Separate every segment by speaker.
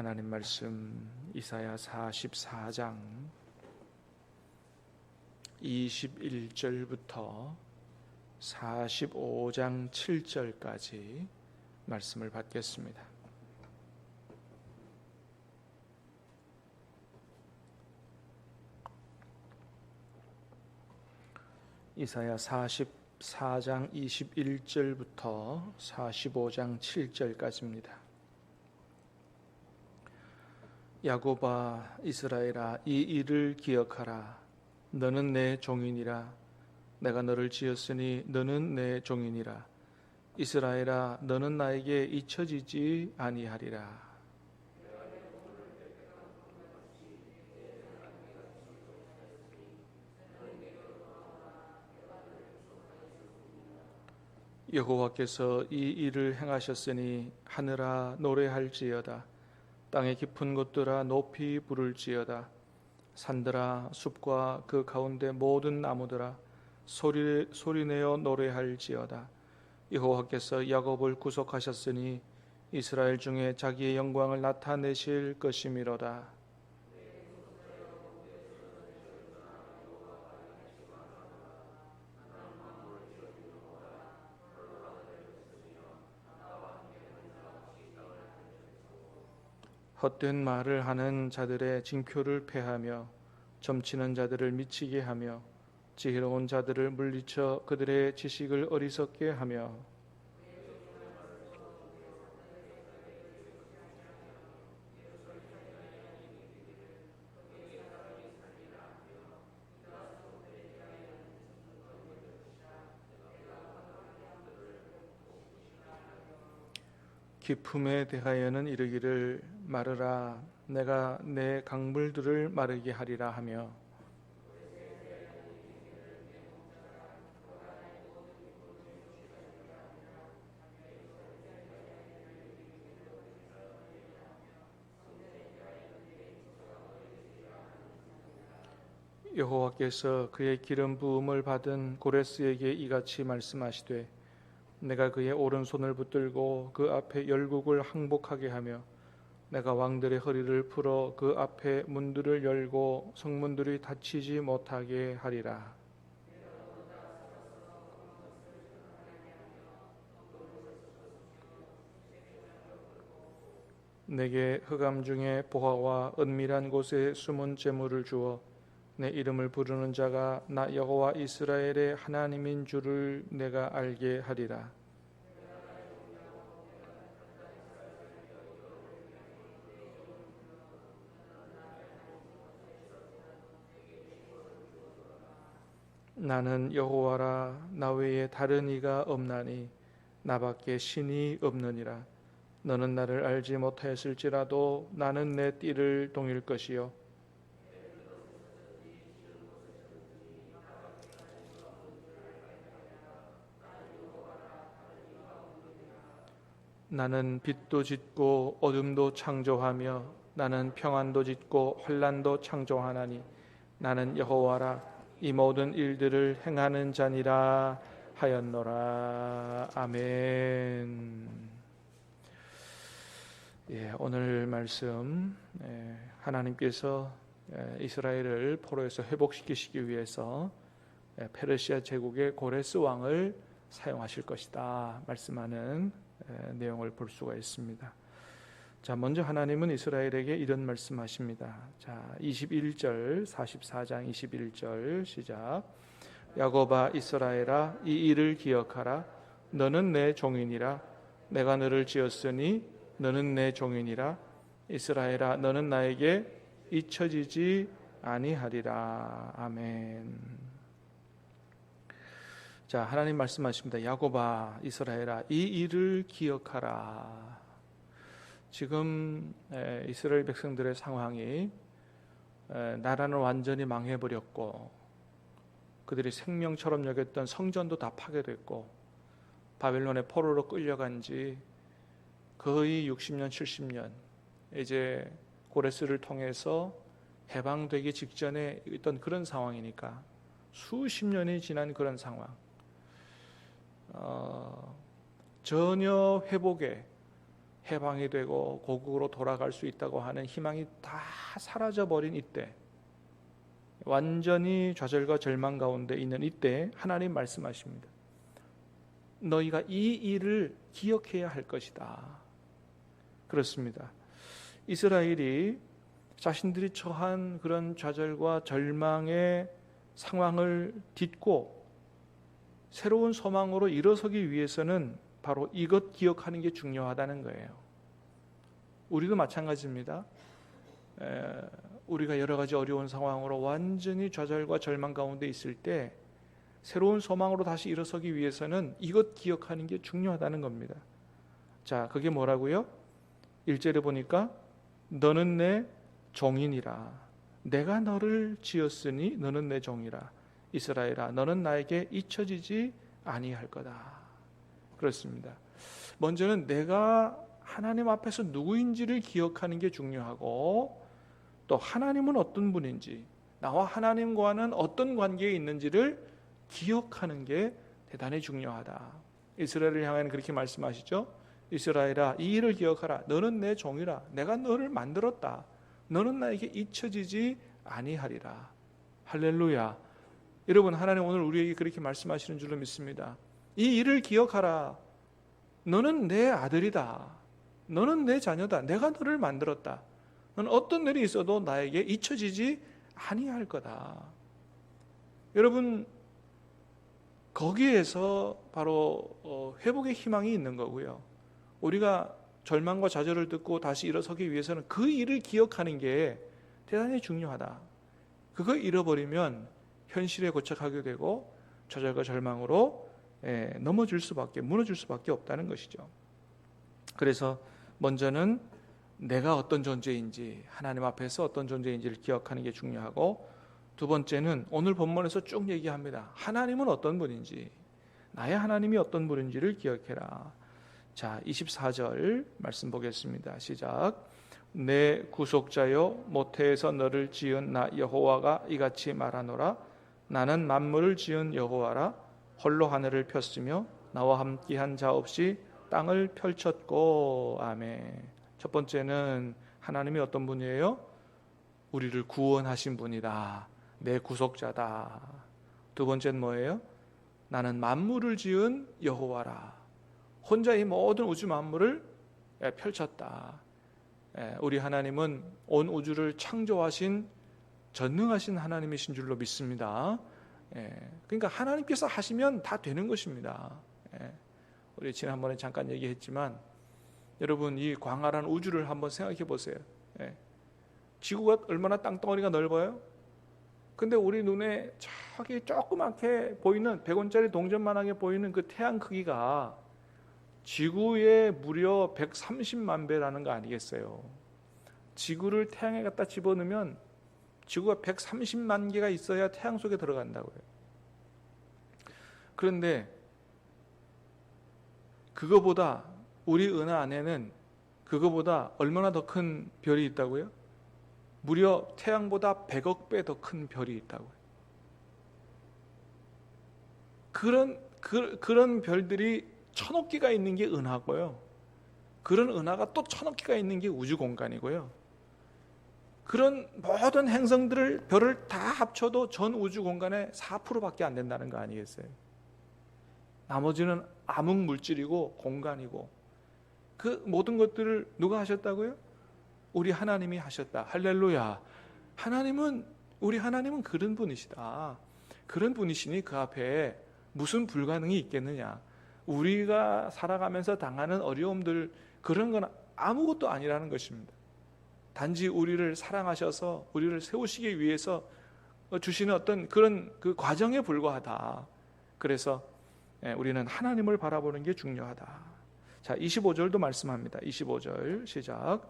Speaker 1: 하나님 말씀 이사야 44장 21절부터 45장 7절까지 말씀을 받겠습니다. 이사야 44장 21절부터 45장 7절까지입니다. 야곱아 이스라엘아 이 일을 기억하라. 너는 내 종이니라. 내가 너를 지었으니 너는 내 종이니라. 이스라엘아 너는 나에게 잊혀지지 아니하리라. 여호와께서 이 일을 행하셨으니 하늘아 노래할지어다. 땅의 깊은 곳들아 높이 부를지어다. 산들아 숲과 그 가운데 모든 나무들아 소리내어 노래할지어다. 여호와께서 야곱을 구속하셨으니 이스라엘 중에 자기의 영광을 나타내실 것이미로다. 헛된 말을 하는 자들의 징표를 패하며 점치는 자들을 미치게 하며 지혜로운 자들을 물리쳐 그들의 지식을 어리석게 하며 기품에 대하여는 이르기를 마르라. 내가 내 강물들을 마르게 하리라 하며 여호와께서 그의 기름 부음을 받은 고레스에게 이같이 말씀하시되 내가 그의 오른손을 붙들고 그 앞에 열국을 항복하게 하며 내가 왕들의 허리를 풀어 그 앞에 문들을 열고 성문들이 닫히지 못하게 하리라. 내게 흑암 중에 보화와 은밀한 곳에 숨은 재물을 주어 내 이름을 부르는 자가 나 여호와 이스라엘의 하나님인 줄을 내가 알게 하리라. 나는 여호와라. 나 외에 다른 이가 없나니 나밖에 신이 없느니라. 너는 나를 알지 못하였을지라도 나는 내 띠를 동일 것이요 나는 빛도 짓고 어둠도 창조하며 나는 평안도 짓고 환난도 창조하나니 나는 여호와라. 이 모든 일들을 행하는 자니라 하였노라. 아멘. 오늘 말씀 하나님께서 이스라엘을 포로에서 회복시키시기 위해서 페르시아 제국의 고레스 왕을 사용하실 것이다 말씀하는 내용을 볼 수가 있습니다. 자, 먼저 하나님은 이스라엘에게 이런 말씀하십니다. 자, 21절 44장 21절 시작. 야곱아 이스라엘아 이 일을 기억하라. 너는 내 종이니라. 내가 너를 지었으니 너는 내 종이니라. 이스라엘아 너는 나에게 잊혀지지 아니하리라. 아멘. 자, 하나님 말씀하십니다. 야곱아 이스라엘아 이 일을 기억하라. 지금 이스라엘 백성들의 상황이 나라는 완전히 망해버렸고 그들이 생명처럼 여겼던 성전도 다 파괴됐고 바벨론의 포로로 끌려간 지 거의 60년 70년 이제 고레스를 통해서 해방되기 직전에 있던 그런 상황이니까 수십 년이 지난 그런 상황, 전혀 해방이 되고 고국으로 돌아갈 수 있다고 하는 희망이 다 사라져버린 이때, 완전히 좌절과 절망 가운데 있는 이때 하나님 말씀하십니다. 너희가 이 일을 기억해야 할 것이다. 그렇습니다. 이스라엘이 자신들이 처한 그런 좌절과 절망의 상황을 딛고 새로운 소망으로 일어서기 위해서는 바로 이것 기억하는 게 중요하다는 거예요. 우리도 마찬가지입니다. 우리가 여러 가지 어려운 상황으로 완전히 좌절과 절망 가운데 있을 때 새로운 소망으로 다시 일어서기 위해서는 이것 기억하는 게 중요하다는 겁니다. 자, 그게 뭐라고요? 1절에 보니까 너는 내 종이니라. 내가 너를 지었으니 너는 내 종이라. 이스라엘아, 너는 나에게 잊혀지지 아니할 거다. 그렇습니다. 먼저는 내가 하나님 앞에서 누구인지를 기억하는 게 중요하고, 또 하나님은 어떤 분인지, 나와 하나님과는 어떤 관계에 있는지를 기억하는 게 대단히 중요하다. 이스라엘을 향하여 그렇게 말씀하시죠. 이스라엘아, 이 일을 기억하라. 너는 내 종이라. 내가 너를 만들었다. 너는 나에게 잊혀지지 아니하리라. 할렐루야. 여러분, 하나님 오늘 우리에게 그렇게 말씀하시는 줄로 믿습니다. 이 일을 기억하라. 너는 내 아들이다. 너는 내 자녀다. 내가 너를 만들었다. 너는 어떤 일이 있어도 나에게 잊혀지지 아니할 거다. 여러분, 거기에서 바로 회복의 희망이 있는 거고요. 우리가 절망과 좌절을 듣고 다시 일어서기 위해서는 그 일을 기억하는 게 대단히 중요하다. 그거 잃어버리면 현실에 고착하게 되고 좌절과 절망으로 무너질 수밖에 없다는 것이죠. 그래서 먼저는 내가 어떤 존재인지, 하나님 앞에서 어떤 존재인지를 기억하는 게 중요하고, 두 번째는 오늘 본문에서 쭉 얘기합니다. 하나님은 어떤 분인지, 나의 하나님이 어떤 분인지를 기억해라. 자, 24절 말씀 보겠습니다. 시작. 내 구속자여, 모태에서 너를 지은 나 여호와가 이같이 말하노라. 나는 만물을 지은 여호와라. 홀로 하늘을 폈으며 나와 함께한 자 없이 땅을 펼쳤고. 아멘. 첫 번째는 하나님이 어떤 분이에요? 우리를 구원하신 분이다. 내 구속자다. 두 번째는 뭐예요? 나는 만물을 지은 여호와라. 혼자 이 모든 우주 만물을 펼쳤다. 우리 하나님은 온 우주를 창조하신 전능하신 하나님이신 줄로 믿습니다. 그러니까 하나님께서 하시면 다 되는 것입니다. 우리 지난번에 잠깐 얘기했지만, 여러분, 이 광활한 우주를 한번 생각해 보세요. 지구가 얼마나 땅덩어리가 넓어요? 근데 우리 눈에 저기 조그맣게 보이는 100원짜리 동전만하게 보이는 그 태양 크기가 지구의 무려 130만 배라는 거 아니겠어요? 지구를 태양에 갖다 집어넣으면 지구가 130만 개가 있어야 태양 속에 들어간다고요. 그런데 그거보다, 우리 은하 안에는 그거보다 얼마나 더 큰 별이 있다고요? 무려 태양보다 100억 배 더 큰 별이 있다고요. 그런 별들이 1000억 개가 있는 게 은하고요. 그런 은하가 또 1000억 개가 있는 게 우주 공간이고요. 그런 모든 행성들을, 별을 다 합쳐도 전 우주 공간의 4%밖에 안 된다는 거 아니겠어요? 나머지는 암흑 물질이고 공간이고, 그 모든 것들을 누가 하셨다고요? 우리 하나님이 하셨다. 할렐루야. 우리 하나님은 그런 분이시다. 그런 분이시니 그 앞에 무슨 불가능이 있겠느냐. 우리가 살아가면서 당하는 어려움들, 그런 건 아무것도 아니라는 것입니다. 단지 우리를 사랑하셔서 우리를 세우시기 위해서 주시는 어떤 그런 그 과정에 불과하다. 그래서 우리는 하나님을 바라보는 게 중요하다. 자, 25절도 말씀합니다. 25절 시작.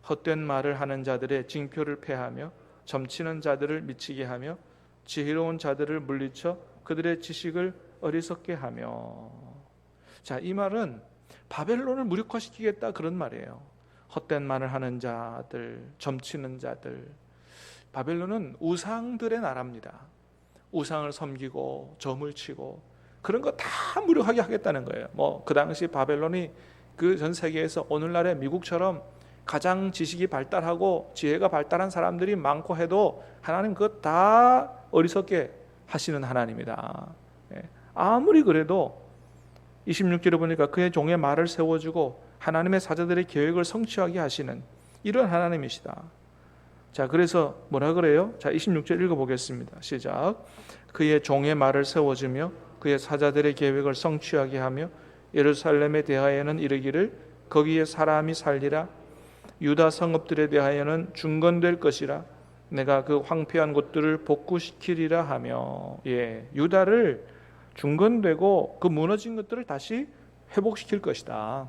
Speaker 1: 헛된 말을 하는 자들의 징표를 패하며 점치는 자들을 미치게 하며 지혜로운 자들을 물리쳐 그들의 지식을 어리석게 하며. 자, 이 말은 바벨론을 무력화시키겠다, 그런 말이에요. 헛된 말을 하는 자들, 점치는 자들. 바벨론은 우상들의 나라입니다. 우상을 섬기고 점을 치고 그런 거 다 무력하게 하겠다는 거예요. 그 당시 바벨론이 그 전 세계에서 오늘날의 미국처럼 가장 지식이 발달하고 지혜가 발달한 사람들이 많고 해도 하나님 그것 다 어리석게 하시는 하나님이다. 아무리 그래도 26절에 보니까 그의 종의 말을 세워주고 하나님의 사자들의 계획을 성취하게 하시는 이런 하나님이시다. 자, 그래서 뭐라 그래요? 자, 26절 읽어보겠습니다. 시작. 그의 종의 말을 세워주며 그의 사자들의 계획을 성취하게 하며 예루살렘에 대하여는 이르기를 거기에 사람이 살리라. 유다 성읍들에 대하여는 중건될 것이라. 내가 그 황폐한 곳들을 복구시키리라 하며, 유다를 중건되고 그 무너진 것들을 다시 회복시킬 것이다.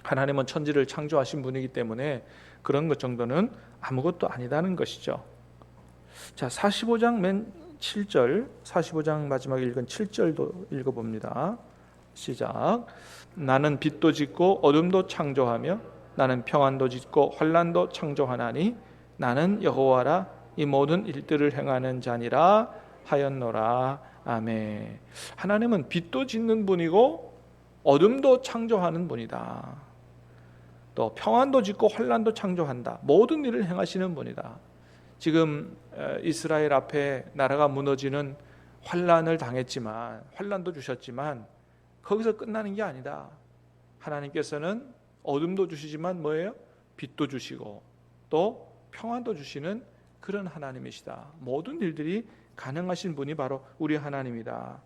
Speaker 1: 하나님은 천지를 창조하신 분이기 때문에 그런 것 정도는 아무것도 아니다는 것이죠. 자, 45장 맨 7절, 45장 마지막에 읽은 7절도 읽어봅니다. 시작. 나는 빛도 짓고 어둠도 창조하며 나는 평안도 짓고 환난도 창조하나니 나는 여호와라. 이 모든 일들을 행하는 자니라 하였노라. 아멘. 하나님은 빛도 짓는 분이고 어둠도 창조하는 분이다. 또 평안도 짓고 환난도 창조한다. 모든 일을 행하시는 분이다. 지금 이스라엘 앞에 나라가 무너지는 환난을 당했지만, 환난도 주셨지만 거기서 끝나는 게 아니다. 하나님께서는 어둠도 주시지만 뭐예요? 빛도 주시고 또 평안도 주시는 그런 하나님이시다. 모든 일들이 가능하신 분이 바로 우리 하나님이다.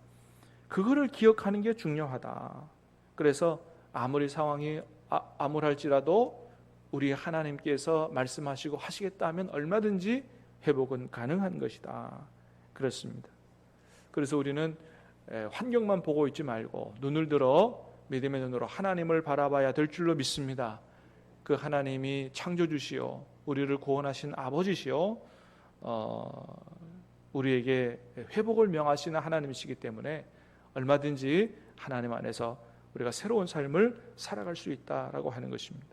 Speaker 1: 그거를 기억하는 게 중요하다. 그래서 아무리 상황이 암울할지라도 우리 하나님께서 말씀하시고 하시겠다 하면 얼마든지 회복은 가능한 것이다. 그렇습니다. 그래서 우리는 환경만 보고 있지 말고 눈을 들어 믿음의 눈으로 하나님을 바라봐야 될 줄로 믿습니다. 그 하나님이 창조주시오, 우리를 구원하신 아버지시오, 우리에게 회복을 명하시는 하나님이시기 때문에 얼마든지 하나님 안에서 우리가 새로운 삶을 살아갈 수 있다라고 하는 것입니다.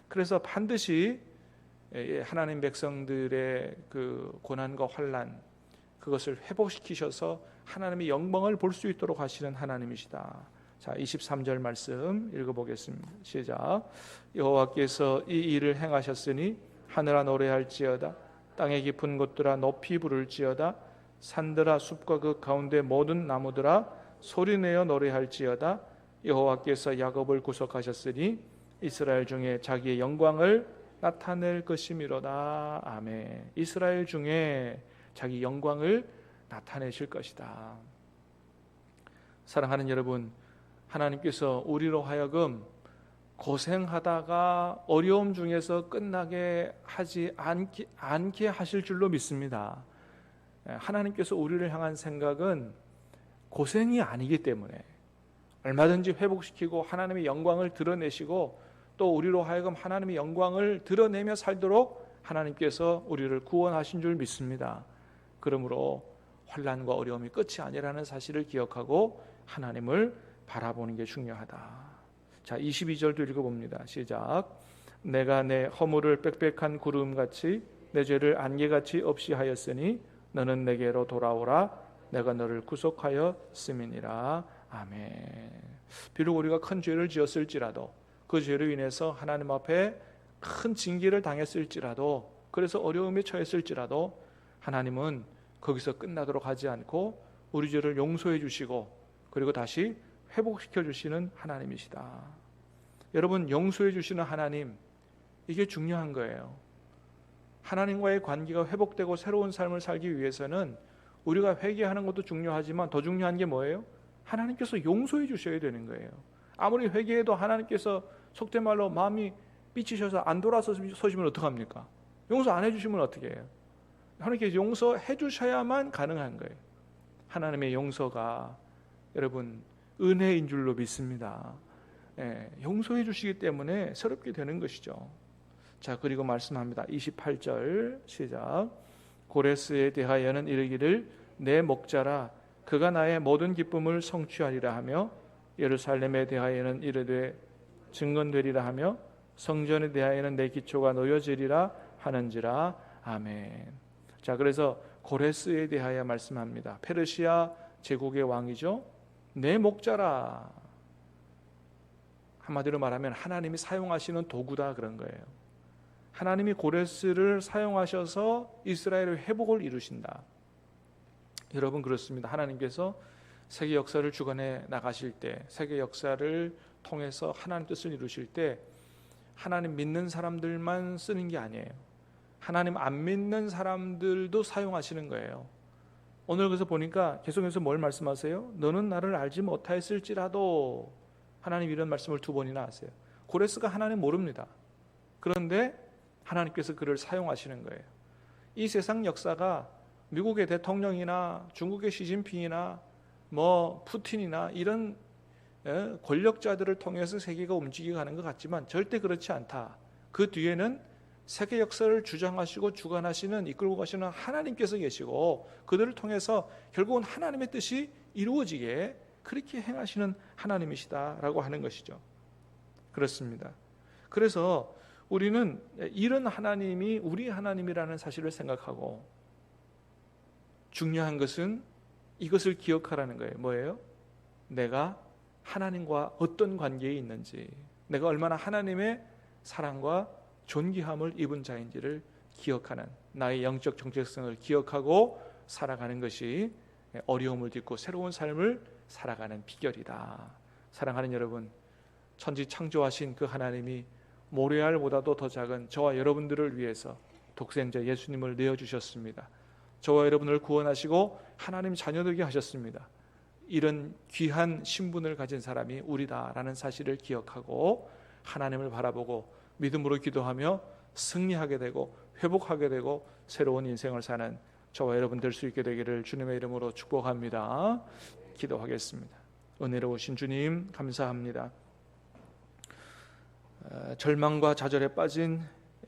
Speaker 1: 그래서 반드시 하나님 백성들의 그 고난과 환난, 그것을 회복시키셔서 하나님의 영광을 볼 수 있도록 하시는 하나님이시다. 자, 23절 말씀 읽어보겠습니다. 시작. 여호와께서 이 일을 행하셨으니 하늘아 노래할지어다. 땅의 깊은 곳들아 높이 부를지어다. 산들아 숲과 그 가운데 모든 나무들아 소리내어 노래할지어다. 여호와께서 야곱을 구속하셨으니 이스라엘 중에 자기의 영광을 나타낼 것이미로다. 아멘. 이스라엘 중에 자기 영광을 나타내실 것이다. 사랑하는 여러분, 하나님께서 우리로 하여금 고생하다가 어려움 중에서 끝나게 하지 않게 하실 줄로 믿습니다. 하나님께서 우리를 향한 생각은 고생이 아니기 때문에 얼마든지 회복시키고 하나님의 영광을 드러내시고 또 우리로 하여금 하나님의 영광을 드러내며 살도록 하나님께서 우리를 구원하신 줄 믿습니다. 그러므로 환난과 어려움이 끝이 아니라는 사실을 기억하고 하나님을 바라보는 게 중요하다. 자, 22절도 읽어봅니다. 시작. 내가 내 허물을 빽빽한 구름같이 내 죄를 안개같이 없이 하였으니 너는 내게로 돌아오라. 내가 너를 구속하였음이니라. 아멘. 비록 우리가 큰 죄를 지었을지라도 그 죄로 인해서 하나님 앞에 큰 징계를 당했을지라도 그래서 어려움에 처했을지라도 하나님은 거기서 끝나도록 하지 않고 우리 죄를 용서해 주시고 그리고 다시 회복시켜 주시는 하나님이시다. 여러분, 용서해 주시는 하나님, 이게 중요한 거예요. 하나님과의 관계가 회복되고 새로운 삶을 살기 위해서는 우리가 회개하는 것도 중요하지만 더 중요한 게 뭐예요? 하나님께서 용서해 주셔야 되는 거예요. 아무리 회개해도 하나님께서 속된 말로 마음이 삐치셔서 안 돌아서시면 어떡합니까? 용서 안 해주시면 어떻게 해요? 하나님께서 용서해 주셔야만 가능한 거예요. 하나님의 용서가 여러분 은혜인 줄로 믿습니다. 용서해 주시기 때문에 새롭게 되는 것이죠. 자, 그리고 말씀합니다. 28절 시작. 고레스에 대하여는 이르기를 내 목자라 그가 나의 모든 기쁨을 성취하리라 하며 예루살렘에 대하여는 이르되 증건되리라 하며 성전에 대하여는 내 기초가 놓여지리라 하는지라. 아멘. 자, 그래서 고레스에 대하여 말씀합니다. 페르시아 제국의 왕이죠. 내 목자라. 한마디로 말하면 하나님이 사용하시는 도구다 그런 거예요. 하나님이 고레스를 사용하셔서 이스라엘의 회복을 이루신다. 여러분 그렇습니다. 하나님께서 세계 역사를 주관해 나가실 때, 세계 역사를 통해서 하나님 뜻을 이루실 때 하나님 믿는 사람들만 쓰는 게 아니에요. 하나님 안 믿는 사람들도 사용하시는 거예요. 오늘 그래서 보니까 계속해서 뭘 말씀하세요? 너는 나를 알지 못하였을지라도, 하나님 이런 말씀을 2번이나 하세요. 고레스가 하나님 모릅니다. 그런데 하나님께서 그를 사용하시는 거예요. 이 세상 역사가 미국의 대통령이나 중국의 시진핑이나 푸틴이나 이런 권력자들을 통해서 세계가 움직여가는 것 같지만 절대 그렇지 않다. 그 뒤에는 세계 역사를 주장하시고 주관하시는, 이끌고 가시는 하나님께서 계시고 그들을 통해서 결국은 하나님의 뜻이 이루어지게 그렇게 행하시는 하나님이시다라고 하는 것이죠. 그렇습니다. 그래서 우리는 이런 하나님이 우리 하나님이라는 사실을 생각하고, 중요한 것은 이것을 기억하라는 거예요. 뭐예요? 내가 하나님과 어떤 관계에 있는지, 내가 얼마나 하나님의 사랑과 존귀함을 입은 자인지를 기억하는, 나의 영적 정체성을 기억하고 살아가는 것이 어려움을 딛고 새로운 삶을 살아가는 비결이다. 사랑하는 여러분, 천지 창조하신 그 하나님이 모래알보다도 더 작은 저와 여러분들을 위해서 독생자 예수님을 내어주셨습니다. 저와 여러분을 구원하시고 하나님 자녀되게 하셨습니다. 이런 귀한 신분을 가진 사람이 우리다라는 사실을 기억하고 하나님을 바라보고 믿음으로 기도하며 승리하게 되고 회복하게 되고 새로운 인생을 사는 저와 여러분 될 수 있게 되기를 주님의 이름으로 축복합니다. 기도하겠습니다. 은혜로우신 주님 감사합니다. 절망과 좌절에 빠진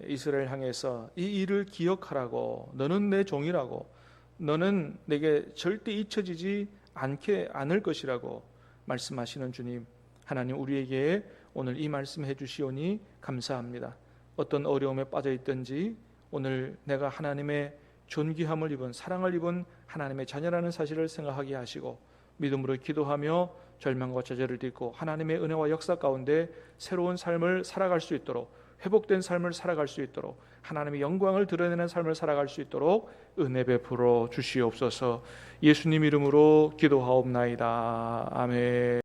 Speaker 1: 이스라엘 향해서 이 일을 기억하라고, 너는 내 종이라고, 너는 내게 절대 잊혀지지 않을 것이라고 말씀하시는 주님, 하나님 우리에게 오늘 이 말씀 해주시오니 감사합니다. 어떤 어려움에 빠져 있든지 오늘 내가 하나님의 존귀함을 입은, 사랑을 입은 하나님의 자녀라는 사실을 생각하게 하시고 믿음으로 기도하며 절망과 좌절을 딛고 하나님의 은혜와 역사 가운데 새로운 삶을 살아갈 수 있도록, 회복된 삶을 살아갈 수 있도록, 하나님의 영광을 드러내는 삶을 살아갈 수 있도록 은혜 베풀어 주시옵소서. 예수님 이름으로 기도하옵나이다. 아멘.